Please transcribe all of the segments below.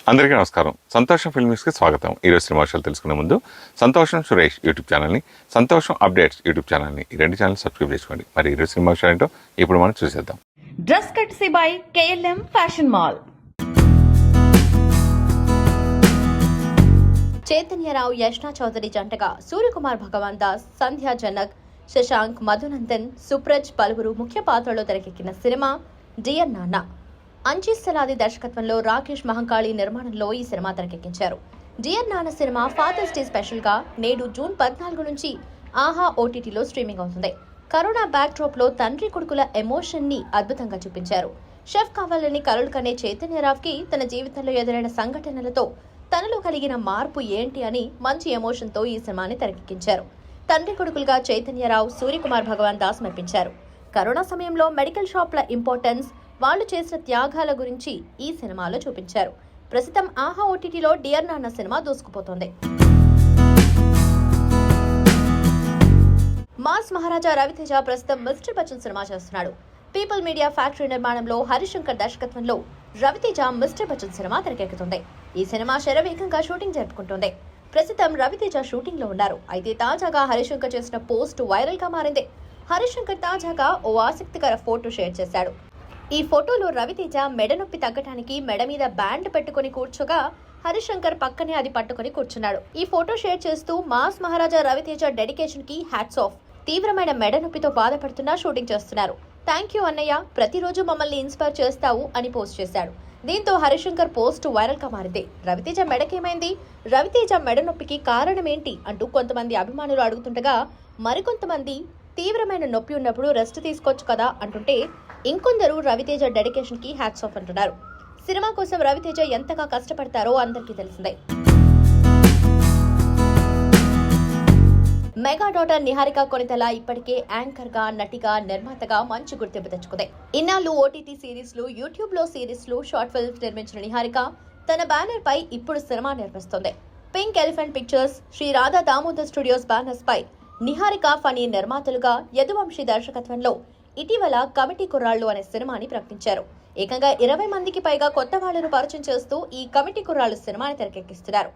అందరికీ నమస్కారం. సంతోషం ఫిల్మ్స్కి స్వాగతం. ఈరోజు సినిమా విషయాలు తెలుసుకునే ముందు సంతోషం సురేష్ యూట్యూబ్ ఛానల్ని, సంతోషం అప్డేట్స్ యూట్యూబ్ ఛానల్ని, ఈ రెండు ఛానల్ సబ్స్క్రైబ్ చేసుకోండి. మరి ఈరోజు సినిమా విషయాలు ఏంటో ఇప్పుడు మనం చూసేద్దాం. డ్రెస్ కట్సీ by KLM fashion mall. Chaitanya Rao, Yashna Chaudhary జంటగా సూర్యకుమార్ భగవాన్ దాస్, సంధ్యా జనక్, శశాంక్, మధునందన్, సుప్రజ్ పలువురు ముఖ్య పాత్రలో తెరకెక్కిన సినిమా డియర్ నాన్న. అంజీస్ సలాది దర్శకత్వంలో రాకేష్ మహంకాళి నిర్మాణంలో ఈ సినిమా తెరకెక్కించారు. డియర్ నాన్న సినిమా ఫాదర్స్ డే స్పెషల్ గా నేడు జూన్ 14 నుంచి ఆహా OTTలో స్ట్రీమింగ్ అవుతుంది. కరోనా బ్యాక్ డ్రాప్ లో తండ్రి కొడుకుల ఎమోషన్ ని అద్భుతంగా చూపించారు. షెఫ్ కావాలని కలలు కనే చైతన్యరావ్ కి తన జీవితంలో ఎదురైన సంఘటనలతో తనలో కలిగిన మార్పు ఏంటి అని మంచి ఎమోషన్ తో ఈ సినిమాని తెరకెక్కించారు. తండ్రి కొడుకులుగా చైతన్యరావు, సూర్యకుమార్ భగవాన్ దాస్ మెప్పించారు. కరోనా సమయంలో మెడికల్ షాప్ల ఇంపార్టెన్స్, వాళ్లు చేసిన త్యాగాల గురించి ఈ సినిమాలో చూపించారు. ప్రస్తుతం ఆహా OTTలో డియర్ నాన్న సినిమా దూసుకుపోతోంది. మాస్ మహారాజా రవితేజ ప్రస్తుతం మిస్టర్ బచ్చన్ సినిమా చేస్తున్నాడు. పీపుల్ మీడియా ఫ్యాక్టరీ నిర్మాణంలో హరిశంకర్ దర్శకత్వంలో రవితేజ మిస్టర్ బచ్చన్ సినిమా తెరకెక్కుతుంది. ఈ సినిమా శరవేగంగా షూటింగ్ జరుపుకుంటోంది. ప్రస్తుతం రవితేజ షూటింగ్ లో ఉన్నారు. అయితే తాజాగా హరిశంకర్ చేసిన పోస్ట్ వైరల్ గా మారింది. హరిశంకర్ తాజాగా ఓ ఆసక్తికర ఫోటో షేర్ చేశాడు. ఈ ఫోటోలో రవితేజ మెడ నొప్పి తగ్గటానికి మెడ మీద బ్యాండ్ పెట్టుకుని కూర్చోగా హరిశంకర్ పక్కనే అది పట్టుకుని కూర్చున్నాడు. ఈ ఫోటో షేర్ చేస్తూ మాస్ మహారాజా రవితేజ డెడికేషన్ కి హ్యాట్స్ ఆఫ్. తీవ్రమైన మెడ నొప్పితో బాధపడుతున్నా షూటింగ్ చేస్తున్నారు. థ్యాంక్ యూ అన్నయ్య, ప్రతిరోజు మమ్మల్ని ఇన్స్పైర్ చేస్తావు అని పోస్ట్ చేశాడు. దీంతో హరిశంకర్ పోస్ట్ వైరల్ గా మారింది. రవితేజ మెడకేమైంది, రవితేజ మెడ నొప్పికి కారణం ఏంటి అంటూ కొంతమంది అభిమానులు అడుగుతుండగా మరికొంతమంది తీవ్రమైన నొప్పి ఉన్నప్పుడు రెస్ట్ తీసుకోవచ్చు కదా అంటుంటే ఇంకొందరు రవితేజ డెడికేషన్ కి హ్యాట్స్ ఆఫ్ అంటున్నారు. సినిమా కోసం రవితేజ ఎంతగా కష్టపడతారో అందరికీ తెలిసిందే. మెగా డాటర్ నిహారిక కొనితెల ఇప్పటికే యాంకర్ గా, నటిగా, నిర్మాతగా మంచి గుర్తింపు తెచ్చుకుంది. ఇన్నాళ్ళు OTT సిరీస్లు, యూట్యూబ్ లో సిరీస్లు, షార్ట్ ఫిల్మ్స్ నిర్మించిన నిహారిక తన బ్యానర్ పై ఇప్పుడు సినిమా నిర్మిస్తుంది. Pink elephant pictures, Shri Radha Damodar studios banners పై నిహారిక ఫనీ నిర్మాతలుగా యదువంశీ దర్శకత్వంలో ఇటీవల కమిటీ కుర్రాళ్లు అనే సినిమాని ప్రకటించారు. ఏకంగా 20 మందికి పైగా కొత్త వాళ్లను పరిచయం చేస్తూ ఈ కమిటీ కుర్రాళ్లు సినిమాని తెరకెక్కిస్తున్నారు.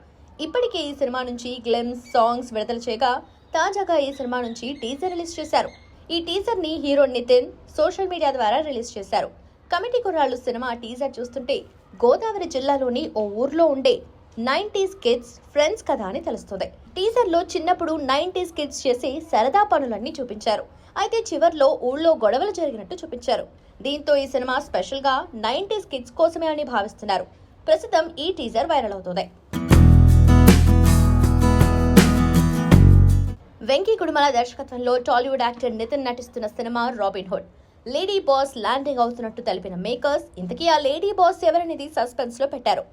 ఇప్పటికే ఈ సినిమా నుంచి గ్లిమ్స్ సాంగ్స్ విడుదల చేయగా తాజాగా ఈ సినిమా నుంచి టీజర్ రిలీజ్ చేశారు. ఈ టీజర్ ని హీరో నితిన్ సోషల్ మీడియా ద్వారా రిలీజ్ చేశారు. కమిటీ కుర్రాళ్లు సినిమా టీజర్ చూస్తుంటే గోదావరి జిల్లాలోని ఓ ఊర్లో ఉండే 90s కిడ్స్ ఫ్రెండ్స్ కథ అని తెలుస్తుంది. టీజర్ లో చిన్నప్పుడు 90s కిడ్స్ చేసే సరదా పనులన్నీ చూపించారు. అయితే చివర్లో ఊళ్ళో గొడవలు జరిగినట్టు చూపించారు. దీంతో ఈ సినిమా స్పెషల్ గా 90s కిడ్స్ కోసమే అని భావిస్తున్నారు. ప్రస్తుతం ఈ టీజర్ వైరల్ అవుతుంది. వెంకీ కుడుమల దర్శకత్వంలో టాలీవుడ్ యాక్టర్ నితిన్ నటిస్తున్న cinema robin hood. Lady boss landing అవుతున్నట్టు తెలిపిన మేకర్స్ ఇంతకీ ఆ లేడీ బాస్ ఎవరనేది సస్పెన్స్ లో పెట్టారు.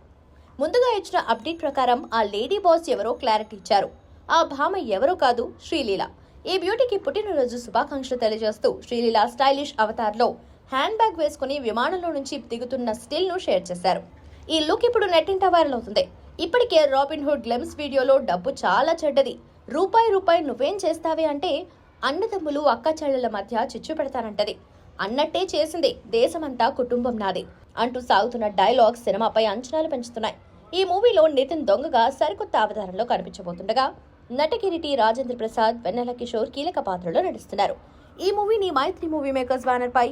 ముందుగా ఇచ్చిన అప్డేట్ ప్రకారం ఆ లేడీ బాస్ ఎవరో క్లారిటీ ఇచ్చారు. ఆ భామ ఎవరో కాదు, శ్రీలీల. ఈ బ్యూటీకి పుట్టినరోజు శుభాకాంక్షలు తెలియజేస్తూ శ్రీలీల స్టైలిష్ అవతార్ లో హ్యాండ్ బ్యాగ్ వేసుకుని విమానంలో నుంచి దిగుతున్న స్టిల్ ను షేర్ చేశారు. ఈ లుక్ ఇప్పుడు నెట్టింట వైరల్ అవుతుంది. ఇప్పటికే రాబిన్ హుడ్ గ్లిమ్స్ వీడియోలో డబ్బు చాలా చెడ్డది, రూపాయి నువ్వేం చేస్తావే అంటే అన్నదమ్ములు అక్క చెల్లెల మధ్య చిచ్చు పెడతానంటది, అన్నట్టే చేసింది, దేశమంతా కుటుంబం నాది అంటూ సాగుతున్న డైలాగ్స్ సినిమాపై అంచనాలు పెంచుతున్నాయి. ఈ మూవీలో నితిన్ దొంగగా సరికొత్త అవతారంలో కనిపించబోతుండగా నటకిరీటి రాజేంద్ర ప్రసాద్, వెన్నెల కిషోర్ కీలక పాత్రలో నటిస్తున్నారు. ఈ మూవీని మైత్రి మూవీ మేకర్స్ బ్యానర్ పై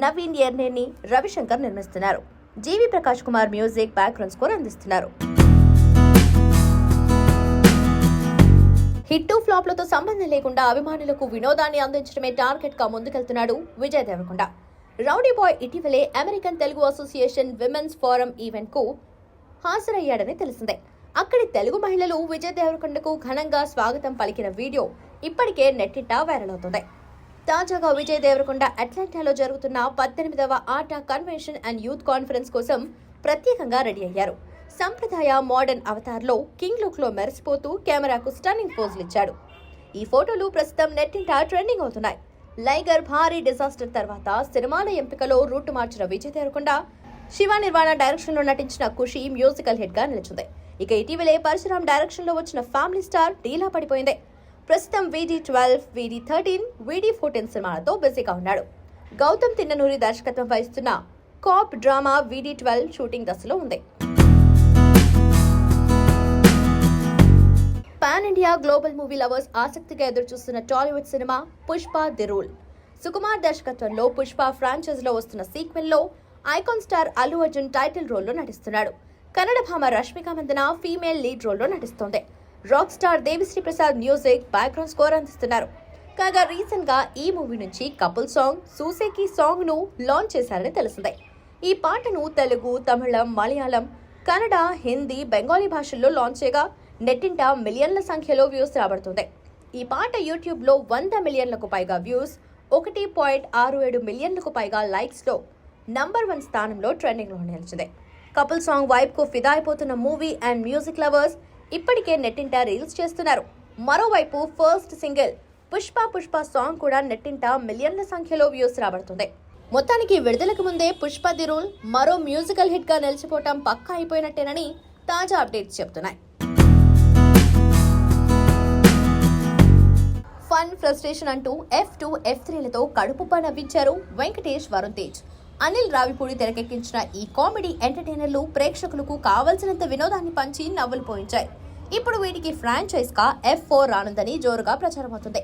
నవీన్ ఎర్నేని, రవిశంకర్ నిర్మిస్తున్నారు. GV Prakash Kumar music, background score అందిస్తున్నారు. హిట్ ఫ్లాప్లతో సంబంధం లేకుండా అభిమానులకు వినోదాన్ని అందించడమే టార్గెట్ గా ముందుకెళ్తున్నాడు విజయ్ దేవరకొండ. రౌడీ బాయ్ ఇటీవలే American Telugu association women's forum event కు హాజరయ్యాడని తెలిసిందే. అక్కడి తెలుగు మహిళలు విజయ్ దేవరకొండకు ఘనంగా స్వాగతం పలికిన వీడియో ఇప్పటికే నెట్టింట వైరల్ అవుతుంది. తాజాగా విజయ్ దేవరకొండ అట్లాంటాలో జరుగుతున్న 18వ ఆట కన్వెన్షన్ అండ్ యూత్ కాన్ఫరెన్స్ కోసం ప్రత్యేకంగా రెడీ అయ్యారు. సంప్రదాయ మోడర్న్ అవతార్ లో కింగ్ లుక్ లో మెరిసిపోతూ కెమెరాకు స్టన్నింగ్ పోజులు ఇచ్చాడు. ఈ ఫోటోలు ప్రస్తుతం నెట్టింట ట్రెండింగ్ అవుతున్నాయి. లైగర్ భారీ డిజాస్టర్ తర్వాత సినిమాల ఎంపికలో రూట్ మార్చిన విజయ్ దేవరకొండ శివ నిర్వాణ డైరెక్షన్ లో నటించిన ఖుషి మ్యూజికల్ హిట్ గా నిలిచింది. ఇక ఇటీవలే పరశురామ్ డైరెక్షన్ లో వచ్చిన ఫ్యామిలీ స్టార్ డీలా పడిపోయింది. ప్రస్తుతం VD12, VD13, VD14 సినిమాలతో బిజీగా ఉన్నాడు. గౌతమ్ తిన్ననూరి దర్శకత్వం వహిస్తున్న కాప్ డ్రామా VD12 షూటింగ్ దశలో ఉంది. ఇండియా గ్లోబల్ మూవీ లవర్స్ ఆసక్తిగా ఎదురుచూస్తున్న Tollywood cinema Pushpa the rule. Sukumar దర్శకత్వంలో పుష్ప ఫ్రాంచైజ్ లో వస్తున్న సీక్వెల్ లో icon star Allu Arjun title రోల్లో నటిస్తున్నాడు. కన్నడ భామ రష్మిక మందన ఫీమేల్ లీడ్ రోల్లో నటిస్తోంది. Rock star Devisri Prasad music, background score అందిస్తున్నారు. కాగా రీసెంట్ గా ఈ మూవీ నుంచి కపుల్ సాంగ్ సూసేకి సాంగ్ ను లాంచ్ చేశారని తెలిసిందే. ఈ పాటను తెలుగు, తమిళం, మలయాళం, కన్నడ, హిందీ, బెంగాలీ భాషల్లో లాంచ్ చేయగా నెట్టింట మిలియన్ల సంఖ్యలో వ్యూస్ రాబడుతుంది. ఈ పాట యూట్యూబ్ లో 100 మిలియన్లకు పైగా వ్యూస్, 1.67 మిలియన్లకు పైగా లైక్స్ లో నంబర్ 1 స్థానంలో ట్రెండింగ్ లో నిలిచింది. కపుల్ సాంగ్ వైబ్ కు ఫిదా అయిపోతున్న మూవీ అండ్ మ్యూజిక్ లవర్స్ ఇప్పటికే నెట్టింట రీల్స్ చేస్తున్నారు. మరోవైపు ఫస్ట్ సింగిల్ పుష్ప సాంగ్ కూడా నెట్టింట మిలియన్ల సంఖ్యలో వ్యూస్ రాబడుతుంది. మొత్తానికి విడుదలకు ముందే పుష్ప ది రూల్ మరో మ్యూజికల్ హిట్ గా నిలిచిపోవటం పక్కా అయిపోయినట్టేనని తాజా అప్డేట్స్ చెప్తున్నాయి. ఫన్, ఫ్రస్ట్రేషన్ అంటూ F2, F3లతో కడుపుబ్బా నవ్వించారు వెంకటేష్, వరుణ్ తేజ్. అనిల్ రావిపూడి తెరకెక్కించిన ఈ కామెడీ ఎంటర్టైనర్లు ప్రేక్షకులకు కావాల్సినంత వినోదాన్ని పంచి నవ్వులు పోయించాయి. ఇప్పుడు వీటికి ఫ్రాంచైజ్ గా F4 రానుందని జోరుగా ప్రచారమవుతుంది.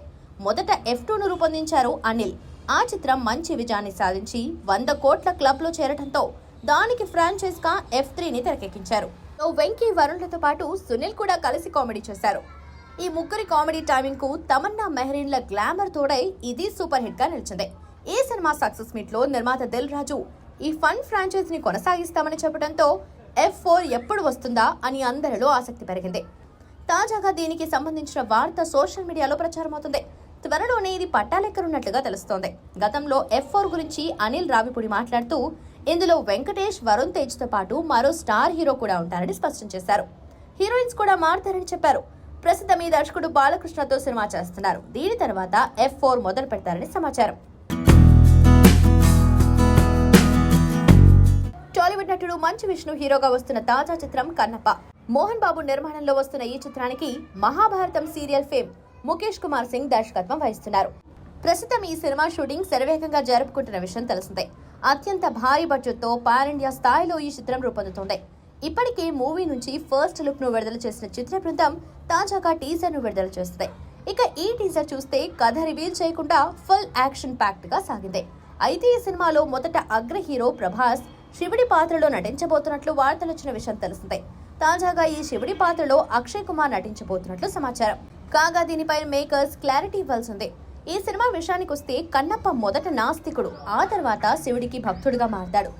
మొదట F2ను రూపొందించారు అనిల్. ఆ చిత్రం మంచి విజయాన్ని సాధించి 100 కోట్ల క్లబ్ లో చేరడంతో దానికి ఫ్రాంచైజ్ గా F3ని తెరకెక్కించారు. వెంకీ, వరుణ్లతో పాటు సునీల్ కూడా కలిసి కామెడీ చేశారు. ఈ ముగ్గురి కామెడీ టైమింగ్ కు తమన్నా, మెహరీన్ల గ్లామర్ తోడై ఇది సూపర్ హిట్ గా నిలిచింది. ఈ సినిమా సక్సెస్ మీట్ లో నిర్మాత దిల్ రాజు ఈ ఫన్ ఫ్రాంచైజ్ ని కొనసాగిస్తామని చెప్పడంతో F4 ఎప్పుడు వస్తుందా అని అందరిలో ఆసక్తి పెరిగింది. తాజాగా దీనికి సంబంధించిన వార్త సోషల్ మీడియాలో ప్రచారమవుతుంది. త్వరలోనే ఇది పట్టాలెక్కనున్నట్లుగా తెలుస్తోంది. గతంలో F4 గురించి అనిల్ రావిపూడి మాట్లాడుతూ ఇందులో వెంకటేష్, వరుణ్ తేజ్ తో పాటు మరో స్టార్ హీరో కూడా ఉంటారని స్పష్టం చేశారు. హీరోయిన్స్ కూడా మారుతారని చెప్పారు. ప్రస్తుతం ఈ దర్శకుడు బాలకృష్ణతో సినిమా చేస్తున్నారు. దీని తర్వాత F4 మొదలు పెడతారని సమాచారం. టాలీవుడ్ నటుడు మంచు విష్ణు హీరోగా వస్తున్న తాజా చిత్రం కన్నప్ప. మోహన్ బాబు నిర్మాణంలో వస్తున్న ఈ చిత్రానికి మహాభారతం సీరియల్ ఫేమ్ ముఖేష్ కుమార్ సింగ్ దర్శకత్వం వహిస్తున్నారు. ప్రస్తుతం ఈ సినిమా షూటింగ్ శరవేగంగా జరుపుకుంటున్న విషయం తెలిసిందే. అత్యంత భారీ బడ్జెట్ తో పాన్ ఇండియా స్థాయిలో ఈ చిత్రం రూపొందుతోంది. ఇప్పటికే మూవీ నుంచి ఫస్ట్ లుక్ ను విడుదల చేసిన చిత్ర బృందం తాజాగా టీజర్ ను విడుదల చేస్తుంది. ఇక ఈ టీజర్ చూస్తే కథ రివీల్ చేయకుండా ఫుల్ యాక్షన్ ప్యాక్డ్ గా సాగింది. అయితే ఈ సినిమాలో మొదట అగ్ర హీరో ప్రభాస్ శివుడి పాత్రలో నటించబోతున్నట్లు వార్తలు వచ్చిన విషయం తెలిసిందే. తాజాగా ఈ శివుడి పాత్రలో అక్షయ్ కుమార్ నటించబోతున్నట్లు సమాచారం. కాగా దీనిపై మేకర్స్ క్లారిటీ ఇవ్వాల్సిందే. ఈ సినిమా విషయానికి వస్తే కన్నప్ప మొదట నాస్తికుడు, ఆ తర్వాత శివుడికి భక్తుడిగా మారతాడు.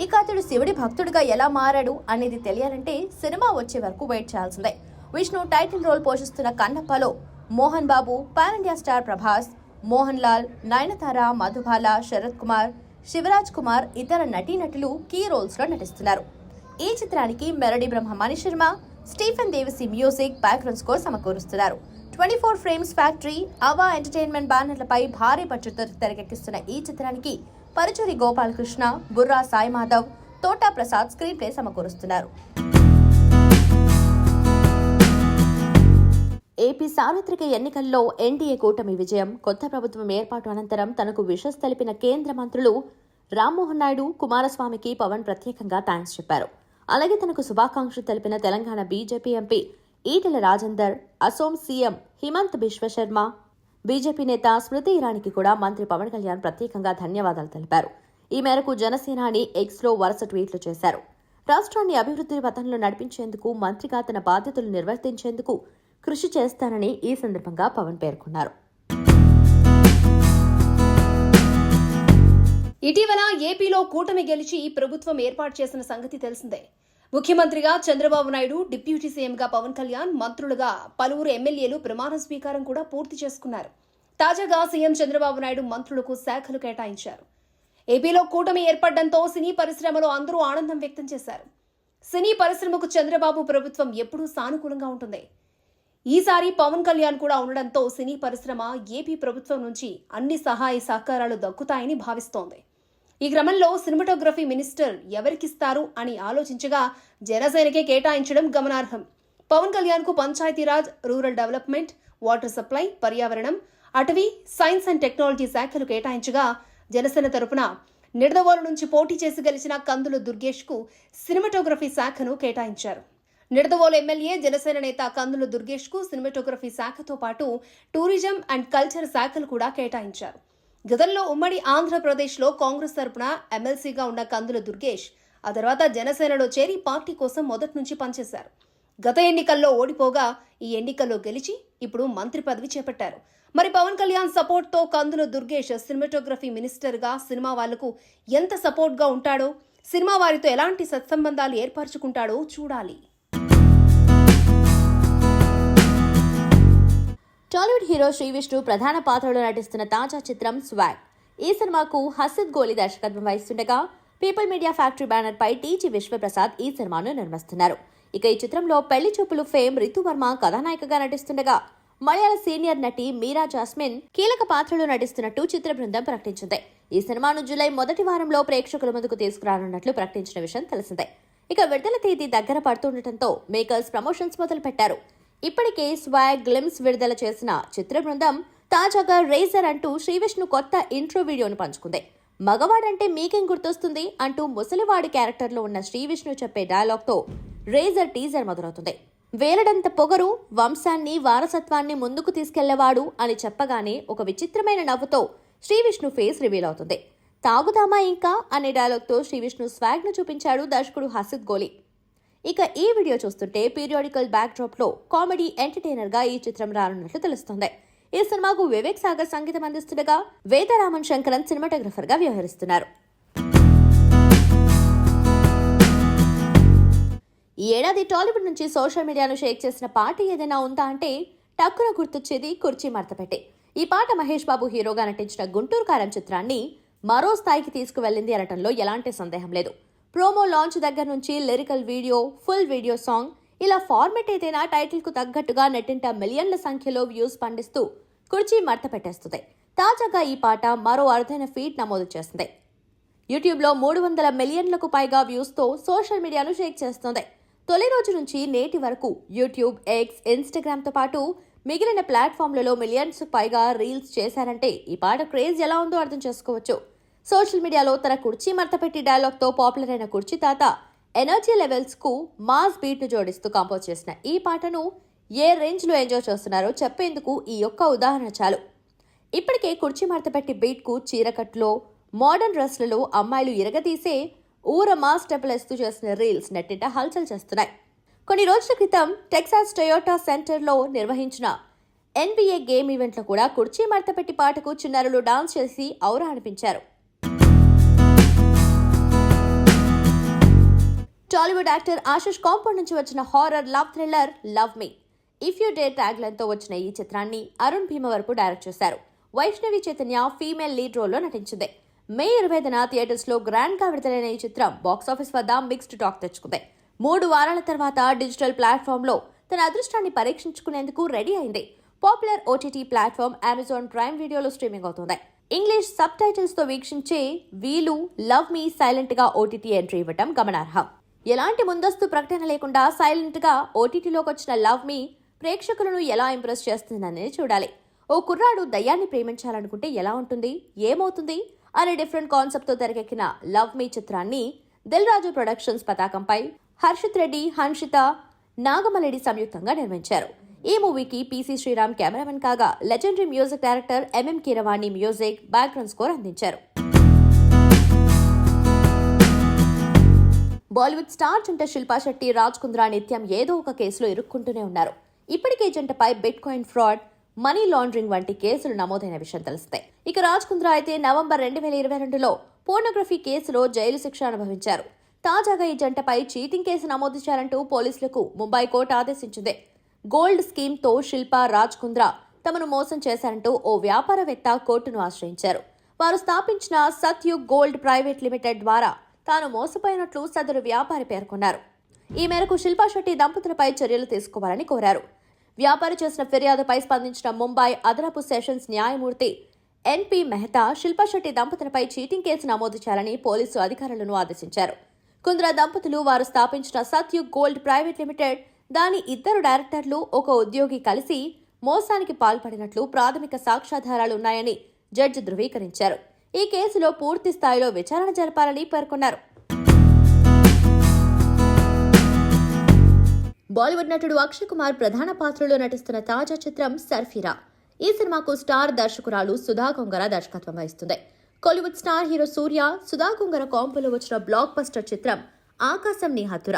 ఇక అతడు శివుడి భక్తుడిగా ఎలా మారాడు అనేది తెలియాలంటే సినిమా వచ్చే వరకు వెయిట్ చేయాల్సిందే. విష్ణు టైటిల్ రోల్ పోషిస్తున్న కన్నప్పలో Mohan Babu, pan India star Prabhas, Mohan Lal, Nayanthara, Madhubala, Sarath Kumar, Shivraj Kumar, ఇతర నటీనటులు కీ రోల్స్ లో నటిస్తున్నారు. ఈ చిత్రానికి melody Brahma Manisharma, Stephen Devassy music, background score సమకూరుస్తున్నారు. 24 ఫ్రేమ్స్ ఫ్యాక్టరీ, అవా ఎంటర్టైన్మెంట్ బ్యానర్లపై భారీ బడ్జెట్తో తెరకెక్కిస్తున్న ఈ చిత్రానికి పరుచూరి గోపాలకృష్ణ, బుర్రా సాయి మాధవ్, తోటా ప్రసాద్ స్క్రీన్ ప్లే సమకూరుస్తున్నారు. ఏపీ సార్వత్రిక ఎన్నికల్లో ఎన్డీఏ కూటమి విజయం, కొత్త ప్రభుత్వం ఏర్పాటు అనంతరం తనకు విషస్ తెలిపిన కేంద్ర మంత్రులు రామ్మోహన్ నాయుడు, కుమారస్వామికి పవన్ ప్రత్యేకంగా థాంక్స్ చెప్పారు. అలాగే తనకు శుభాకాంక్షలు తెలిపిన Telangana BJP MP Etela Rajender, Assam CM Himanta Biswa Sharma, BJP నేత స్మృతి ఇరానీకి కూడా మంత్రి పవన్ కళ్యాణ్ ప్రత్యేకంగా ధన్యవాదాలు తెలిపారు. ఈ మేరకు జనసేనాని ఎక్స్ లో వరుస ట్వీట్లు చేశారు. రాష్ట్రాన్ని అభివృద్ధి పథంలో నడిపించేందుకు మంత్రిగా తన బాధ్యతలు నిర్వర్తించేందుకు కృషి చేస్తానని ఈ సందర్భంగా పవన్ పేర్కొన్నారు. ఇటీవల ఏపీలో కూటమి గెలిచి ప్రభుత్వం ఏర్పాటు చేసిన సంగతి తెలిసిందే. ముఖ్యమంత్రిగా చంద్రబాబు నాయుడు, డిప్యూటీ సీఎంగా పవన్ కళ్యాణ్, మంత్రులుగా పలువురు ఎమ్మెల్యేలు ప్రమాణ స్వీకారం కూడా పూర్తి చేసుకున్నారు. తాజాగా సీఎం చంద్రబాబు నాయుడు మంత్రులకు శాఖలు కేటాయించారు. ఏపీలో కూటమి ఏర్పడడంతో సినీ పరిశ్రమలో అందరూ ఆనందం వ్యక్తం చేశారు. సినీ పరిశ్రమకు చంద్రబాబు ప్రభుత్వం ఎప్పుడూ సానుకూలంగా ఉంటుంది. ఈసారి పవన్ కళ్యాణ్ కూడా ఉండడంతో సినీ పరిశ్రమ ఏపీ ప్రభుత్వం నుంచి అన్ని సహాయ సహకారాలు దక్కుతాయని భావిస్తోంది. ఈ క్రమంలో సినిమాటోగ్రఫీ మినిస్టర్ ఎవరికిస్తారు అని ఆలోచించగా జనసేనకే కేటాయించడం గమనార్హం. పవన్ కళ్యాణ్ కు Panchayati Raj, rural development, water supply, పర్యావరణం, అటవీ, సైన్స్ అండ్ టెక్నాలజీ శాఖలు కేటాయించగా జనసేన తరపున నిడదవోలు నుంచి పోటీ చేసి గెలిచిన కందులు దుర్గేష్ కు సినిమాటోగ్రఫీ శాఖను కేటాయించారు. నిడదవోలు ఎమ్మెల్యే జనసేన నేత కందుల దుర్గేష్ కు సినిమాటోగ్రఫీ శాఖతో పాటు టూరిజం అండ్ కల్చర్ శాఖలు కూడా కేటాయించారు. గతంలో ఉమ్మడి ఆంధ్రప్రదేశ్లో కాంగ్రెస్ తరపున ఎమ్మెల్సీగా ఉన్న కందుల దుర్గేష్ ఆ తర్వాత జనసేనలో చేరి పార్టీ కోసం మొదటి నుంచి పనిచేశారు. గత ఎన్నికల్లో ఓడిపోగా ఈ ఎన్నికల్లో గెలిచి ఇప్పుడు మంత్రి పదవి చేపట్టారు. మరి పవన్ కళ్యాణ్ సపోర్ట్ తో కందుల దుర్గేష్ సినిమాటోగ్రఫీ మినిస్టర్ గా సినిమా వాళ్లకు ఎంత సపోర్ట్ గా ఉంటాడో, సినిమా వారితో ఎలాంటి సత్సంబంధాలు ఏర్పరచుకుంటాడో చూడాలి. టాలీవుడ్ హీరో శ్రీ విష్ణు ప్రధాన పాత్రలో నటిస్తున్న తాజా చిత్రం స్వాగ్. ఈ సినిమాకు హసిద్ గోలి దర్శకత్వం వహిస్తుండగా పీపుల్ మీడియా ఫ్యాక్టరీ బ్యానర్ పై టీజీ విశ్వప్రసాద్ ఈ సినిమాను నిర్మిస్తున్నారు. ఇక ఈ చిత్రంలో పెళ్లి చూపులు ఫేమ్ రితువర్మ కథానాయికగా నటిస్తుండగా మలయాళ సీనియర్ నటి మీరా జాస్మిన్ కీలక పాత్రలో నటిస్తున్నట్టు చిత్ర బృందం ప్రకటించింది. ఈ సినిమాను జూలై మొదటి వారంలో ప్రేక్షకుల ముందుకు తీసుకురానున్నట్లు ప్రకటించిన విషయం తెలిసిందే. ఇక విడుదల తేదీ దగ్గర పడుతుండటంతో మేకర్స్ ప్రమోషన్స్ మొదలుపెట్టారు. ఇప్పటికే స్వాగ్ గ్లిమ్స్ విడుదల చేసిన చిత్ర బృందం తాజాగా రేజర్ అంటూ శ్రీవిష్ణు కొత్త ఇంట్రో వీడియోను పంచుకుంది. మగవాడంటే మీకేం గుర్తొస్తుంది అంటూ ముసలివాడి క్యారెక్టర్లో ఉన్న శ్రీవిష్ణు చెప్పే డైలాగ్తో రేజర్ టీజర్ మొదలవుతుంది. వేలడంత పొగరు, వంశాన్ని వారసత్వాన్ని ముందుకు తీసుకెళ్లేవాడు అని చెప్పగానే ఒక విచిత్రమైన నవ్వుతో శ్రీవిష్ణు ఫేస్ రివీల్ అవుతుంది. తాగుదామా ఇంకా అనే డైలాగ్తో శ్రీవిష్ణు స్వాగ్ ను చూపించాడు దర్శకుడు హసిద్ గోలి. ఇక ఈ వీడియో చూస్తుంటే పీరియాడికల్ బ్యాక్ డ్రాప్ లో కామెడీ ఎంటర్టైనర్ గా ఈ చిత్రం రానున్నట్లు తెలుస్తోంది. ఈ సినిమాకు వివేక్ సాగర్ సంగీతం అందిస్తుండగా వేదరామన్ శంకరన్ సినిమాటోగ్రఫర్ గా వ్యవహరిస్తున్నారు. ఈ ఏడాది టాలీవుడ్ నుంచి సోషల్ మీడియాను షేక్ చేసిన పాట ఏదైనా ఉందా అంటే టక్కున గుర్తొచ్చేది కుర్చీ మడతపెట్టి. ఈ పాట మహేష్ బాబు హీరోగా నటించిన గుంటూరు కారం చిత్రాన్ని మరో స్థాయికి తీసుకువెళ్లింది అనటంలో ఎలాంటి సందేహం లేదు. ప్రోమో లాంచ్ దగ్గర నుంచి lyrical video, full video song ఇలా ఫార్మెట్ ఏదైనా టైటిల్ కు తగ్గట్టుగా నెట్టింట మిలియన్ల సంఖ్యలో వ్యూస్ పండిస్తూ కుర్చీ మడత పెట్టేస్తుంది. తాజాగా ఈ పాట మరో అరుదైన ఫీట్ నమోదు చేస్తుంది. యూట్యూబ్లో 300 మిలియన్లకు పైగా వ్యూస్తో సోషల్ మీడియాను షేక్ చేస్తుంది. తొలి రోజు నుంచి నేటి వరకు యూట్యూబ్, ఎక్స్, ఇన్స్టాగ్రామ్తో పాటు మిగిలిన ప్లాట్ఫామ్లలో మిలియన్స్ పైగా రీల్స్ చేశారంటే ఈ పాట క్రేజ్ ఎలా ఉందో అర్థం చేసుకోవచ్చు. సోషల్ మీడియాలో తన కుర్చీ మడతపెట్టి డైలాగ్తో పాపులర్ అయిన కుర్చీ తాత ఎనర్జీ లెవెల్స్ కు మాస్ బీట్ ను జోడిస్తూ కంపోజ్ చేసిన ఈ పాటను ఏ రేంజ్ లో ఎంజాయ్ చేస్తున్నారో చెప్పేందుకు ఈ ఒక్క ఉదాహరణ చాలు. ఇప్పటికే కుర్చీ మడతపెట్టి బీట్ కు చీరకట్లో, మోడర్న్ డ్రెస్లలో అమ్మాయిలు ఇరగదీసే ఊర మాస్ స్టెప్లేస్తూ చేసిన రీల్స్ నెట్టింట హల్చల్ చేస్తున్నాయి. కొన్ని రోజుల క్రితం టెక్సాస్ టొయోటా సెంటర్లో నిర్వహించిన NBA గేమ్ ఈవెంట్లో కూడా కుర్చీ మడతపెట్టి పాటకు చిన్నారులు డాన్స్ చేసి ఔరా అనిపించారు. టాలీవుడ్ యాక్టర్ ఆశిష్ కాంపౌండ్ నుంచి వచ్చిన horror love thriller love me if you dare tagline తో వచ్చిన ఈ చిత్రాన్ని అరుణ్ భీమవరపు డైరెక్ట్ చేశారు. వైష్ణవి చైతన్య ఫీమేల్ లీడ్ రోల్లో నటించింది. మే 20న థియేటర్స్ లో గ్రాండ్ గా విడుదలైన ఈ చిత్రం బాక్సాఫీస్ వద్ద మిక్స్డ్ టాక్ తెచ్చుకుంది. 3 వారాల తర్వాత డిజిటల్ ప్లాట్ఫామ్ లో తన అదృష్టాన్ని పరీక్షించుకునేందుకు రెడీ అయింది. Popular OTT platform Amazon prime వీడియోలో స్ట్రీమింగ్ అవుతుంది. ఇంగ్లీష్ సబ్ టైటిల్స్ తో వీక్షించే వీలు లవ్ మీ సైలెంట్ గా ఓటీటీ ఎంట్రీ ఇవ్వటం గమనార్హం. ఎలాంటి ముందస్తు ప్రకటన లేకుండా సైలెంట్ గా ఓటీటీలోకి వచ్చిన లవ్ మీ ప్రేక్షకులను ఎలా ఇంప్రెస్ చేస్తుందనేది చూడాలి. ఓ కుర్రాడు దయ్యాన్ని ప్రేమించాలనుకుంటే ఎలా ఉంటుంది, ఏమవుతుంది అనే డిఫరెంట్ కాన్సెప్ట్ తో తెరకెక్కిన లవ్ మీ చిత్రాన్ని దిల్ రాజు ప్రొడక్షన్స్ పతాకంపై హర్షిత్ రెడ్డి, హన్షిత, నాగమలెడి సంయుక్తంగా నిర్మించారు. ఈ మూవీకి పీసీ శ్రీరామ్ కెమెరామెన్ కాగా legendary music director MM Keeravani music, background score అందించారు. బాలీవుడ్ స్టార్ జంట శిల్పా శెట్టి, రాజ్ కుంద్రా నిత్యం ఏదో ఒక కేసులో ఇరుక్కుంటూనే ఉన్నారు. ఇప్పటికే జంటపై bitcoin fraud, money laundering వంటి కేసులు నమోదైన విషయం తెలిస్తే. ఇక రాజ్ కుంద్రా అయితే నవంబర్ 2022లో పోర్నోగ్రఫీ కేసులో జైలు శిక్ష అనుభవించారు. తాజాగా ఈ జంటపై చీటింగ్ కేసు నమోదు చేయాలంటూ పోలీసులకు ముంబై కోర్టు ఆదేశించింది. గోల్డ్ స్కీమ్ తో శిల్పా, రాజ్ కుంద్రా తమను మోసం చేశారంటూ ఓ వ్యాపారవేత్త కోర్టును ఆశ్రయించారు. వారు స్థాపించిన సత్యుగ్ గోల్డ్ ప్రైవేట్ లిమిటెడ్ ద్వారా తాను మోసపోయినట్లు సదరు వ్యాపారి పేర్కొన్నారు. ఈ మేరకు శిల్పా శెట్టి దంపతులపై చర్యలు తీసుకోవాలని కోరారు. వ్యాపారి చేసిన ఫిర్యాదుపై స్పందించిన ముంబై అదనపు సెషన్స్ న్యాయమూర్తి ఎన్పి మెహతా శిల్పా శెట్టి దంపతులపై చీటింగ్ కేసు నమోదు చేయాలని పోలీసు అధికారులను ఆదేశించారు. కుంద్రా దంపతులు వారు స్థాపించిన సత్యుగ్ గోల్డ్ ప్రైవేట్ లిమిటెడ్, దాని 2 డైరెక్టర్లు, ఒక ఉద్యోగి కలిసి మోసానికి పాల్పడినట్లు ప్రాథమిక సాక్ష్యాధారాలున్నాయని జడ్జి ధృవీకరించారు. ఈ కేసులో పూర్తి స్థాయిలో విచారణ జరపాలని పేర్కొన్నారు. బాలీవుడ్ నటుడు అక్షయ్ కుమార్ ప్రధాన పాత్రలో నటిస్తున్న తాజా చిత్రం సర్ఫిరా. ఈ సినిమాకు స్టార్ దర్శకురాలు సుధా కొంగర దర్శకత్వం వహిస్తుంది. కోలీవుడ్ స్టార్ హీరో సూర్య, సుధా కొంగర కాంపోలో వచ్చిన బ్లాక్ బస్టర్ చిత్రం ఆకాశం నీ హద్దుర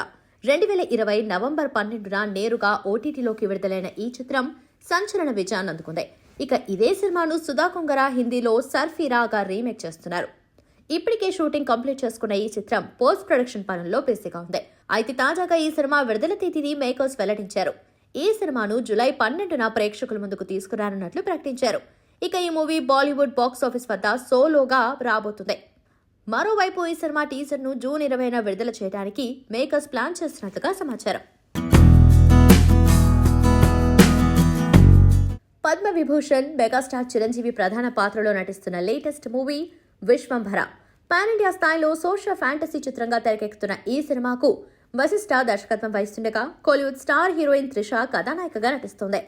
2020 నవంబర్ 12న నేరుగా ఓటీటీలోకి విడుదలైన ఈ చిత్రం సంచలన విజయాన్ని అందుకుంది. ఇక ఇదే సినిమాను సుధా కొంగర హిందీలో సర్ఫిరాగా రీమేక్ చేస్తున్నారు. ఇప్పటికే షూటింగ్ కంప్లీట్ చేసుకున్న ఈ చిత్రం పోస్ట్ ప్రొడక్షన్ పనుల్లో బిజీగా ఉంది. అయితే తాజాగా ఈ సినిమా విడుదల తేదీని మేకర్స్ వెల్లడించారు. ఈ సినిమాను జూలై 12న ప్రేక్షకుల ముందుకు తీసుకురానున్నట్లు ప్రకటించారు. ఇక ఈ మూవీ బాలీవుడ్ బాక్స్ ఆఫీస్ వద్ద సోలోగా రాబోతుంది. మరోవైపు ఈ సినిమా టీజర్ను జూన్ 20న విడుదల చేయడానికి మేకర్స్ ప్లాన్ చేస్తున్నట్లుగా సమాచారం. పద్మవిభూషణ్ మెగాస్టార్ చిరంజీవి ప్రధాన పాత్రలో నటిస్తున్న latest movie Vishwambhara pan India స్థాయిలో సోషల్ ఫ్యాంటసీ చిత్రంగా తెరకెక్కుతున్న ఈ సినిమాకు వశిష్ఠ దర్శకత్వం వహిస్తుండగా కోలీవుడ్ స్టార్ హీరోయిన్ త్రిష కథానాయికగా నటిస్తోంది.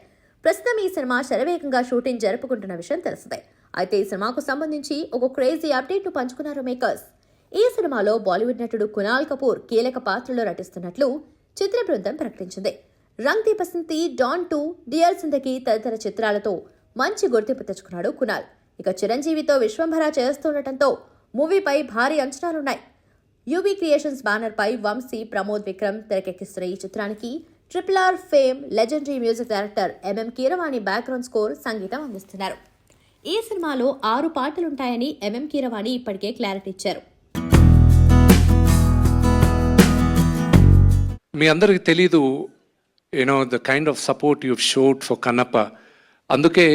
ప్రస్తుతం ఈ సినిమా శరవేగంగా షూటింగ్ జరుపుకుంటున్న విషయం తెలిసిందే. అయితే ఈ సినిమాకు సంబంధించి ఒక క్రేజీ అప్డేట్ ను పంచుకున్నారు మేకర్స్. ఈ సినిమాలో బాలీవుడ్ నటుడు కునాల్ కపూర్ కీలక పాత్రలో నటిస్తున్నట్లు చిత్ర బృందం ప్రకటించింది. రంగ్ ది బసంతి, డాన్ 2, డియర్ జిందగీ తదితర చిత్రాలతో మంచి గుర్తింపు తెచ్చుకున్నాడు కునాల్. ఇక చిరంజీవితో విశ్వంభర చేస్తుండటంతో మూవీపై భారీ అంచనాలున్నాయి. యూబీ క్రియేషన్స్ బ్యానర్ పై వంశీ, ప్రమోద్ విక్రమ్ తెరకెక్కిస్తున్న ఈ చిత్రానికి RRR fame legendary music director MM Keeravani background score సంగీతం అందిస్తున్నారు. ఈ సినిమాలో 6 పాటలుంటాయని MM కీరవాణి ఇప్పటికే క్లారిటీ ఇచ్చారు. మీ అందరికి తెలీదు the kind of support you showed for Kannappa. అందుకే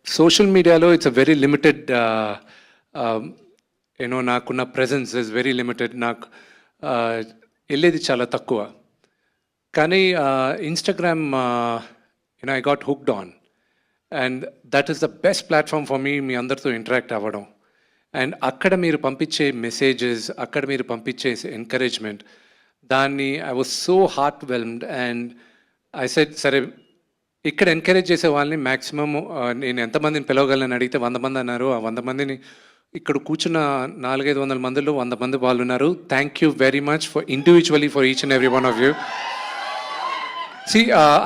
సోషల్ మీడియాలో ఇట్స్ అ వెరీ లిమిటెడ్ నాకున్న ప్రెజెన్స్ ఇస్ వెరీ లిమిటెడ్. నాకు వెళ్ళేది చాలా తక్కువ. కానీ Instagram I got hooked on and that is the best platform for me అందరితో ఇంటరాక్ట్ అవ్వడం. అండ్ అక్కడ మీరు పంపించే మెసేజెస్, అక్కడ మీరు పంపించే ఎంకరేజ్మెంట్, దాన్ని I was so heart whelmed. And I said సరే, ఇక్కడ ఎంకరేజ్ చేసే వాళ్ళని మ్యాక్సిమమ్ నేను ఎంతమందిని పిలవగలను అడిగితే 100 మంది అన్నారు. ఆ 100 మందిని ఇక్కడ కూర్చున్న 400-500 మందిలో 100 మంది వాళ్ళు ఉన్నారు. Thank you very much for individually for each and every one of you.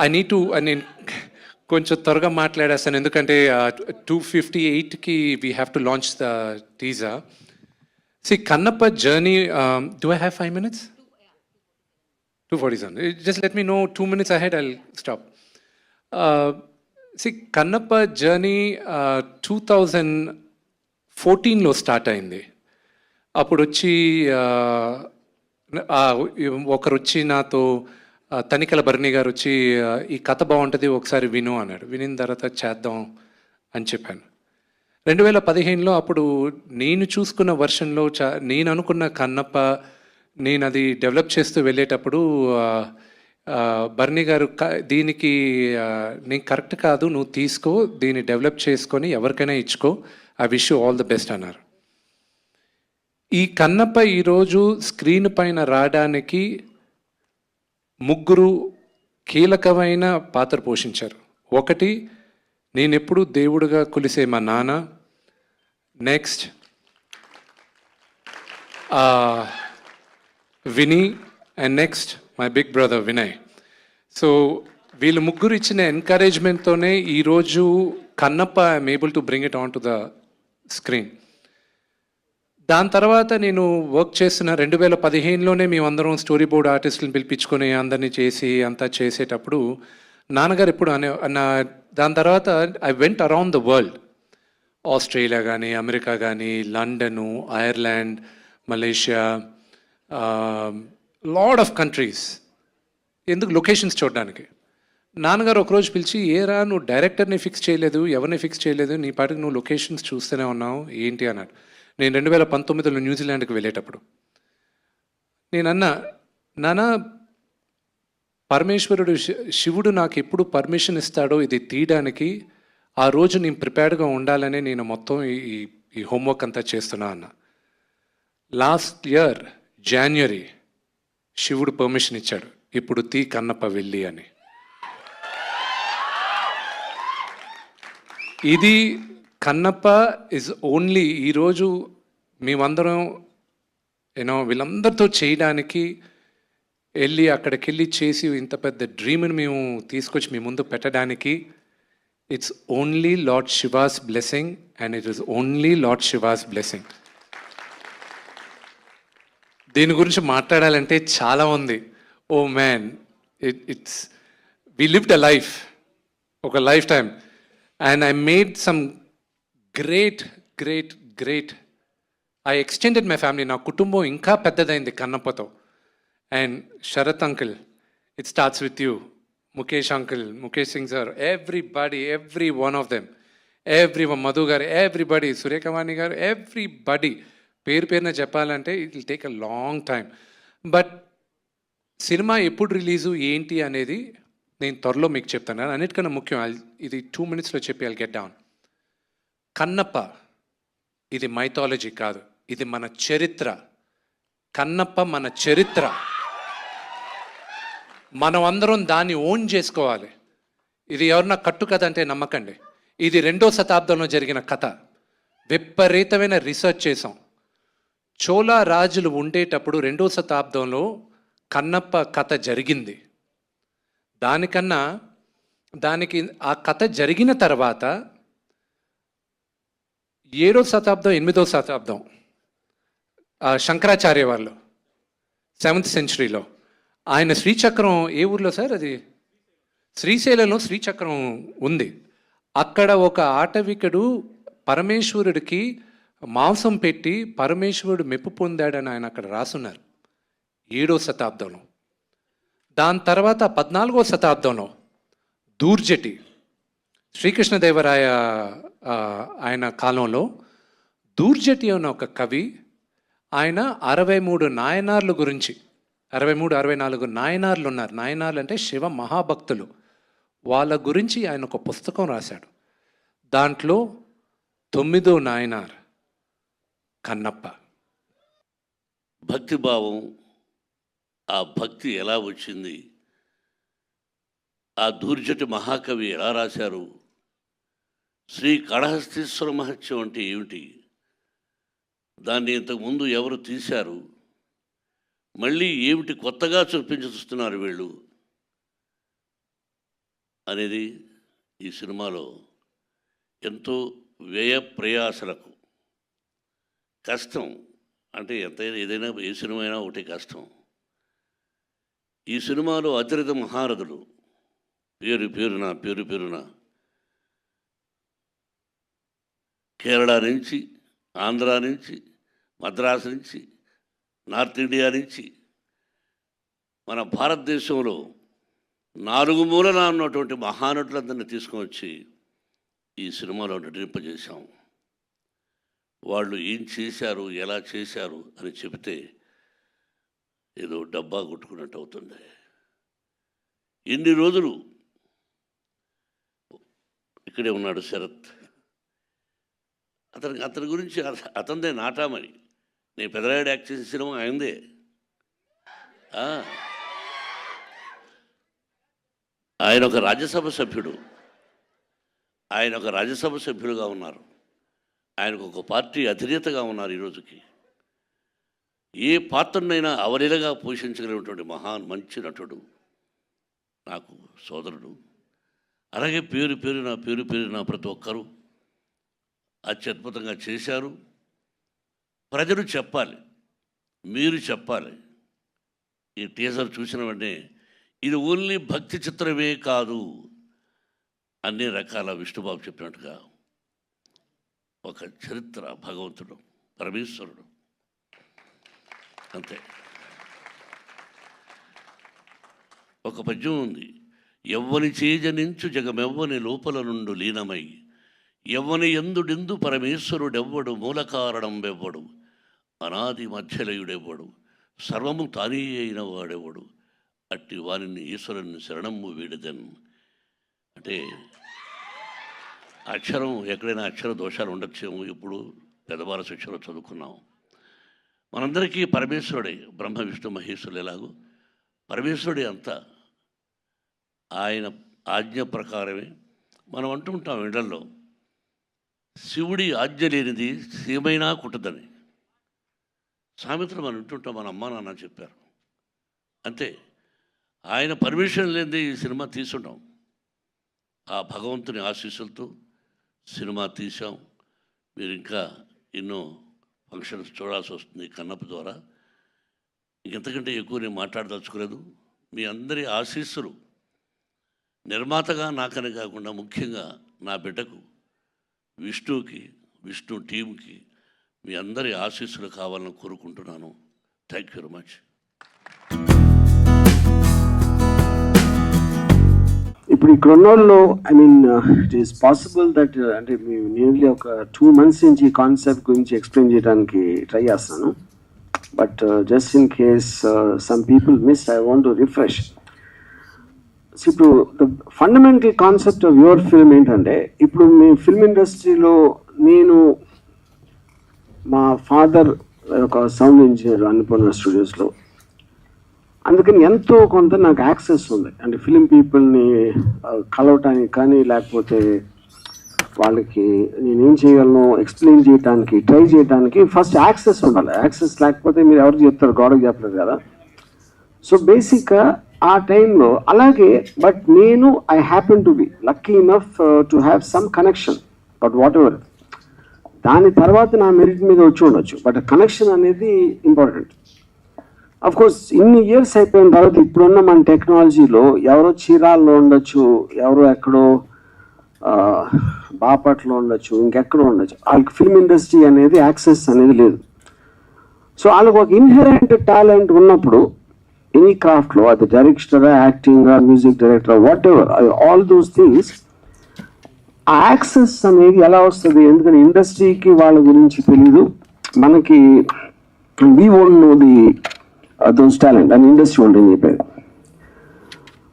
I need to నేను కొంచెం త్వరగా మాట్లాడేస్తాను, ఎందుకంటే 2:58కి we have to launch the teaser. Kannappa journey, do I have 5 minutes? 2:47. Just let me know 2 minutes ahead, I'll stop. Kannappa journey 2014లో start అయింది. అప్పుడు వచ్చి ఒకరు వచ్చి నాతో, తనికల భరణి గారు వచ్చి ఈ కథ బాగుంటుంది ఒకసారి విను అన్నాడు. వినిన తర్వాత చేద్దాం అని చెప్పాను. 2015లో అప్పుడు నేను చూసుకున్న వర్షన్లో నేను అనుకున్న కన్నప్ప, నేను అది డెవలప్ చేస్తూ వెళ్ళేటప్పుడు భరణి గారు దీనికి నేను కరెక్ట్ కాదు, నువ్వు తీసుకో, దీన్ని డెవలప్ చేసుకొని ఎవరికైనా ఇచ్చుకో, I wish you all the best అన్నారు. ఈ కన్నప్ప ఈరోజు స్క్రీన్ పైన రావడానికి 3 కీలకమైన పాత్ర పోషించారు. ఒకటి, నేనెప్పుడు దేవుడిగా కొలిసే మా నాన్న. Next Vini, and next my big brother Vinay. So వీళ్ళు 3 ఇచ్చిన ఎంకరేజ్మెంట్తోనే ఈరోజు Kannappa I'm able to bring it on to the screen. దాని తర్వాత నేను వర్క్ చేస్తున్న 2015లోనే మేమందరం స్టోరీ బోర్డ్ ఆర్టిస్టులను పిలిపించుకొని అందరినీ చేసి అంతా చేసేటప్పుడు నాన్నగారు ఎప్పుడు దాని తర్వాత I went around the world. Australia కానీ, అమెరికా కానీ, London, Ireland, Malaysia, lot of countries. ఎందుకు? లొకేషన్స్ చూడడానికి. నాన్నగారు ఒకరోజు పిలిచి, ఏరా నువ్వు డైరెక్టర్ని ఫిక్స్ చేయలేదు, ఎవరిని ఫిక్స్ చేయలేదు, నీ పాటికి నువ్వు లొకేషన్స్ చూస్తూనే ఉన్నావు ఏంటి అన్నాడు. నేను 2019లో న్యూజిలాండ్కి వెళ్ళేటప్పుడు నేనన్నా, నాన్న పరమేశ్వరుడు శివుడు నాకు ఎప్పుడు పర్మిషన్ ఇస్తాడో ఇది తీయడానికి, ఆ రోజు నేను ప్రిపేర్డ్గా ఉండాలని నేను మొత్తం ఈ హోంవర్క్ అంతా చేస్తున్నా అన్న. లాస్ట్ ఇయర్ జాన్వరి శివుడు పర్మిషన్ ఇచ్చాడు, ఇప్పుడు తీ కన్నప్ప వెళ్ళి అని. ఇది కన్నప్ప ఇస్ ఓన్లీ ఈరోజు మేమందరం వీళ్ళందరితో చేయడానికి వెళ్ళి అక్కడికి వెళ్ళి చేసి ఇంత పెద్ద డ్రీమ్ని మేము తీసుకొచ్చి మీ ముందు పెట్టడానికి it's only lord Shiva's blessing and it is only lord Shiva's blessing. దీని గురించి మాట్లాడాలంటే చాలా ఉంది. Oh man, it's we lived a life, ఒక lifetime, and I made some great great great I extended my family. నా కుటుంబం ఇంకా పెద్దదైంది కన్నప్పతో. And Sarath uncle, it starts with you. Mukesh uncle, Mukesh Singh sir, everybody, every one of them, every one, Madhu గారు, everybody, Surekhavani గారు, everybody. పేరు పేరున చెప్పాలంటే it will take a long time. But cinema ఎప్పుడు రిలీజు ఏంటి అనేది నేను త్వరలో మీకు చెప్తాను. అన్నిటికన్నా ముఖ్యం, ఇది 2 minutesలో చెప్పి ఐల్ గెట్ డౌన్. కన్నప్ప ఇది మైథాలజీ కాదు, ఇది మన చరిత్ర. కన్నప్ప మన చరిత్ర. మనం అందరం దాన్ని ఓన్ చేసుకోవాలి. ఇది ఎవరన్నా కట్టు కథ అంటే నమ్మకండి. ఇది 2వ శతాబ్దంలో జరిగిన కథ. విపరీతమైన రీసెర్చ్ చేసాం. చోళా రాజులు ఉండేటప్పుడు 2వ శతాబ్దంలో కన్నప్ప కథ జరిగింది. దానికి ఆ కథ జరిగిన తర్వాత 7వ శతాబ్దం 8వ శతాబ్దం శంకరాచార్య వాళ్ళు 7th centuryలో ఆయన శ్రీచక్రం, ఏ ఊర్లో సార్ అది? శ్రీశైలంలో శ్రీచక్రం ఉంది. అక్కడ ఒక ఆటవికుడు పరమేశ్వరుడికి మాంసం పెట్టి పరమేశ్వరుడు మెప్పు పొందాడని ఆయన అక్కడ రాసున్నారు 7వ శతాబ్దంలో. దాని తర్వాత 14వ శతాబ్దంలో దూర్జటి, శ్రీకృష్ణదేవరాయ ఆయన కాలంలో దూర్జటి అన్న ఒక కవి, ఆయన 63 నాయనార్ల గురించి, 64 నాయనార్లు ఉన్నారు. నాయనార్లు అంటే శివ మహాభక్తులు. వాళ్ళ గురించి ఆయన ఒక పుస్తకం రాశాడు. దాంట్లో 9వ నాయనార్ కన్నప్ప. భక్తిభావం, ఆ భక్తి ఎలా వచ్చింది, ఆ దూర్జటి మహాకవి ఎలా రాశారు, శ్రీ కాళహస్తీశ్వర మహత్యం అంటే ఏమిటి, దాన్ని ఇంతకుముందు ఎవరు తీశారు, మళ్ళీ ఏమిటి కొత్తగా చూస్తున్నారు వీళ్ళు అనేది ఈ సినిమాలో ఎంతో వ్యయ ప్రయాసలకు కష్టం. అంటే ఎంతైనా ఏదైనా ఏ సినిమా అయినా ఒకటి కష్టం. ఈ సినిమాలో అతిరథ మహారథులు పేరు పేరున కేరళ నుంచి, ఆంధ్ర నుంచి, మద్రాసు నుంచి, నార్త్ ఇండియా నుంచి, మన భారతదేశంలో 4 మూలన ఉన్నటువంటి మహానటులందరినీ తీసుకొని వచ్చి ఈ సినిమాలో నటింపజేశాం. వాళ్ళు ఏం చేశారు, ఎలా చేశారు అని చెబితే ఏదో డబ్బా కొట్టుకున్నట్టు అవుతుంది. ఇన్ని రోజులు ఇక్కడే ఉన్నాడు శరత్. అతని గురించి అతనిదే నాటామని. నేను పెదరాయుడు యాక్ట్ చేసిన సినిమా అయిందే. ఆయన ఒక రాజ్యసభ సభ్యుడుగా ఉన్నారు. ఆయనకు ఒక పార్టీ అధినేతగా ఉన్నారు. ఈరోజుకి ఏ పాత్రనైనా అవలీలగా పోషించగలిగినటువంటి మంచి నటుడు, నాకు సోదరుడు. అలాగే పేరు పేరున ప్రతి ఒక్కరూ అత్యద్భుతంగా చేశారు. ప్రజలు చెప్పాలి, మీరు చెప్పాలి. ఈ టీజర్ చూసిన వెంటనే ఇది ఓన్లీ భక్తి చిత్రమే కాదు, అన్ని రకాల విష్ణుబాబు చెప్పినట్టుగా ఒక చరిత్ర, భగవంతుడు, పరమేశ్వరుడు, అంతే. ఒక పద్యం ఉంది, ఎవ్వని చేజనించు జగమెవ్వని లోపల నుండు లీనమై, ఎవ్వని ఎందుడెందు పరమేశ్వరుడెవ్వడు, మూల కారణం వెవ్వడు, అనాది మధ్యలయుడెవ్వడు, సర్వము తానే అయిన వాడెవ్వడు, అట్టి వారిని ఈశ్వరుని శరణము వీడదన్. అంటే అక్షరం, ఎక్కడైనా అక్షర దోషాలు ఉండొచ్చేమో. ఇప్పుడు పెద్దవార శిక్షలో చదువుకున్నాం. మనందరికీ పరమేశ్వరుడే, బ్రహ్మ విష్ణు మహేశ్వరులు ఎలాగో పరమేశ్వరుడే అంతా. ఆయన ఆజ్ఞ ప్రకారమే మనం అంటుంటాం ఇళ్లలో, శివుడి ఆజ్ఞ లేనిది సీమైనా కుట్టదని. సామెతలు మనం వింటుంటాం, మన అమ్మా నాన్న చెప్పారు. అంతే. ఆయన పర్మిషన్ లేనిదే ఈ సినిమా తీసుంటాం. ఆ భగవంతుని ఆశీస్సులతో సినిమా తీసాం. మీరు ఇంకా ఎన్నో ఫంక్షన్స్ చూడాల్సి వస్తుంది కన్నప్ప ద్వారా. ఇంకెంతకంటే ఎక్కువ నేను మాట్లాడదలుచుకోలేదు. మీ అందరి ఆశీస్సులు నిర్మాతగా నాకనే కాకుండా ముఖ్యంగా నా బిడ్డకు విష్ణుకి, విష్ణు టీంకి మీ అందరి ఆశీస్సులు కావాలని కోరుకుంటున్నాను. Thank you very much. ఇప్పుడు ఈ క్రొన్నోల్లో I mean it is possible that అంటే మేము నియర్లీ ఒక 2 months నుంచి ఈ కాన్సెప్ట్ గురించి ఎక్స్ప్లెయిన్ చేయడానికి ట్రై చేస్తాను. But just in case some people miss, I want to refresh. ఇప్పుడు the fundamental concept of your film ఏంటంటే, ఇప్పుడు మీ ఫిల్మ్ ఇండస్ట్రీలో నేను మా ఫాదర్ ఒక సౌండ్ ఇంజనీర్ అన్నపూర్ణ స్టూడియోస్లో, అందుకని ఎంతో కొంత నాకు యాక్సెస్ ఉంది. అంటే ఫిలిం పీపుల్ని కలవటానికి కానీ, లేకపోతే వాళ్ళకి నేనేం చేయగలను ఎక్స్ప్లెయిన్ చేయడానికి ట్రై చేయడానికి ఫస్ట్ యాక్సెస్ ఉండాలి. యాక్సెస్ లేకపోతే మీరు ఎవరికి చెప్తారు, గోడకు చెప్పలేదు కదా. సో బేసిక్గా ఆ టైంలో అలాగే, బట్ నేను I happen to be lucky enough to have some connection, but what ever. దాని తర్వాత నా మెరిట్ మీద వచ్చి ఉండొచ్చు, బట్ కనెక్షన్ అనేది ఇంపార్టెంట్. అఫ్ కోర్స్ ఇన్ని ఇయర్స్ అయిపోయిన తర్వాత ఇప్పుడున్న మన టెక్నాలజీలో ఎవరో చీరాల్లో ఉండొచ్చు, ఎవరో ఎక్కడో బాపట్లో ఉండొచ్చు, ఇంకెక్కడో ఉండొచ్చు. వాళ్ళకి ఫిల్మ్ ఇండస్ట్రీ అనేది యాక్సెస్ అనేది లేదు. సో వాళ్ళకి ఒక ఇన్హెరెంట్ టాలెంట్ ఉన్నప్పుడు ఎనీ క్రాఫ్ట్లో, అది డైరెక్టరా, యాక్టింగా, మ్యూజిక్ డైరెక్టరా, whatever, all those things, ఆ యాక్సెస్ అనేది ఎలా వస్తుంది? ఎందుకంటే ఇండస్ట్రీకి వాళ్ళ గురించి తెలీదు, మనకి we won't know the those talent అని ఇండస్ట్రీ ఉంటుంది చెప్పేది.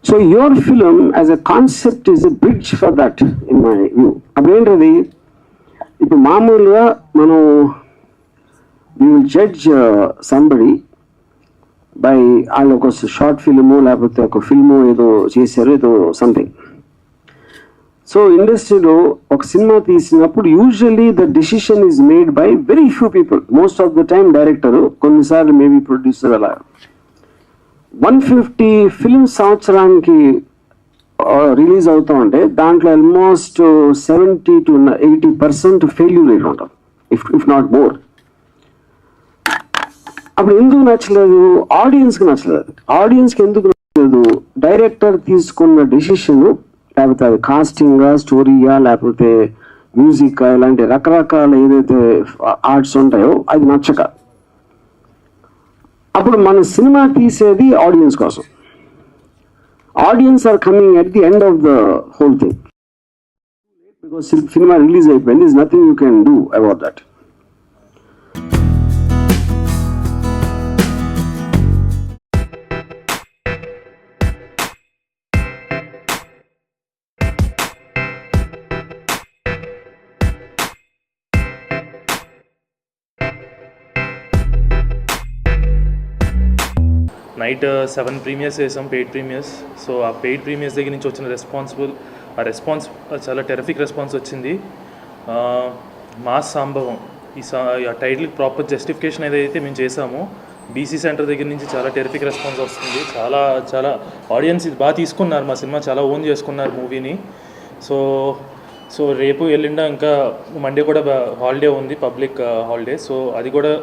So your film as a concept is a bridge for that in my view. అప్పుడేంటది, ఇప్పుడు మామూలుగా మనం we will judge somebody by వాళ్ళు ఒక షార్ట్ ఫిల్ము లేకపోతే ఒక ఫిల్ము ఏదో చేశారు, ఏదో సంథింగ్. సో ఇండస్ట్రీలో ఒక సినిమా తీసినప్పుడు usually the decision is made by very few people. Most of the time director, కొన్నిసార్లు మేబీ ప్రొడ్యూసర్. అలా 150 ఫిల్మ్ సంవత్సరానికి రిలీజ్ అవుతా ఉంటే దాంట్లో ఆల్మోస్ట్ 70 to 80% ఫెయిల్యూర్ రేట్ ఉంటాం, ఇఫ్ నాట్ మోర్. అప్పుడు ఎందుకు నచ్చలేదు? ఆడియన్స్కి నచ్చలేదు. ఆడియన్స్కి ఎందుకు నచ్చలేదు? డైరెక్టర్ తీసుకున్న డెసిషన్, లేకపోతే అది కాస్టింగా, స్టోరీయా, లేకపోతే మ్యూజిక్, ఇలాంటి రకరకాల ఏదైతే ఆర్ట్స్ ఉంటాయో అది నచ్చక, అప్పుడు మన సినిమా తీసేది ఆడియన్స్ కోసం. Audience are coming at the end of the whole thing, because cinema release అయిపోయింది. Is nothing you can do about that. Night 7 premieres చేసాం, పెయిడ్ ప్రీమియర్స్. సో ఆ పెయిడ్ ప్రీమియర్స్ దగ్గర నుంచి వచ్చిన రెస్పాన్స్ చాలా టెరిఫిక్ రెస్పాన్స్ వచ్చింది. Mass సంభవం ఆ టైటిల్కి ప్రాపర్ జస్టిఫికేషన్ ఏదైతే మేము చేసామో, బీసీ సెంటర్ దగ్గర నుంచి చాలా టెరిఫిక్ రెస్పాన్స్ వస్తుంది. చాలా ఆడియన్స్ ఇది బాగా తీసుకున్నారు, మా సినిమా చాలా ఓన్ చేసుకున్నారు మూవీని. సో రేపు ఎల్లుండ ఇంకా మండే కూడా హాలిడే ఉంది, పబ్లిక్ హాలిడే. సో అది కూడా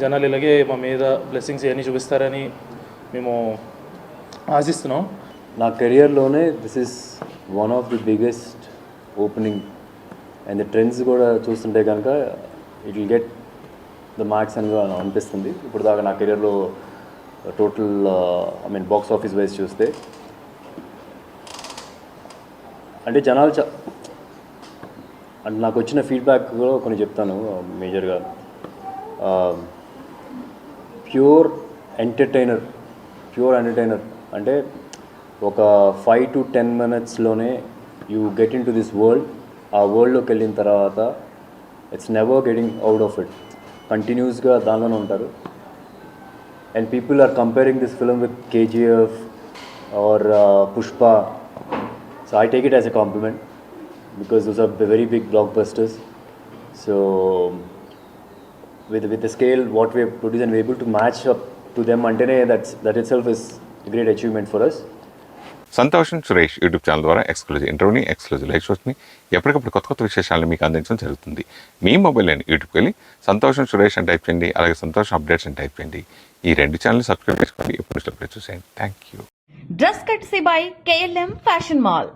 జనాలు ఇలాగే మా మీద బ్లెస్సింగ్స్ ఇవన్నీ చూపిస్తారని మేము ఆశిస్తున్నాం. నా కెరియర్లోనే this is one of the biggest opening, and the trends కూడా చూస్తుంటే కనుక it will get the marks అని అనిపిస్తుంది. ఇప్పుడు దాకా నా కెరియర్లో టోటల్ బాక్స్ ఆఫీస్ వైజ్ చూస్తే అంటే జనాలు అంటే నాకు వచ్చిన ఫీడ్బ్యాక్ కూడా కొన్ని చెప్తాను. మేజర్గా ప్యూర్ ఎంటర్టైనర్ అంటే ఒక 5 to 10 minutesలోనే you get into this world. ఆ వరల్డ్లోకి వెళ్ళిన తర్వాత it's never getting out of it, కంటిన్యూస్గా దానిలోనే ఉంటారు. And people are comparing this film with KGF or Pushpa. So I take it as a compliment because those are very big blockbusters. So with the scale what we have produced and we're able to match up to them అంటేనే that itself is great achievement for us. Santosham Suresh YouTube channel ద్వారా exclusive ఇంటర్వ్యూని, exclusive live షోస్ని, ఎప్పటికప్పుడు కొత్త కొత్త విశేషాలను మీకు అందించడం జరుగుతుంది. మీ మొబైల్లోని యూట్యూబ్కి వెళ్ళి సంతోషం సురేష్ అని టైప్ చేయండి, అలాగే సంతోషం అప్డేట్స్ అని టైప్ చేయండి. ఈ 2 ఛానల్ సబ్స్క్రైబ్ చేసుకోండి. ఎప్పుడు చూసేయండి. Thank you. డ్రెస్ కట్సీ బై KLM ఫ్యాషన్ మాల్.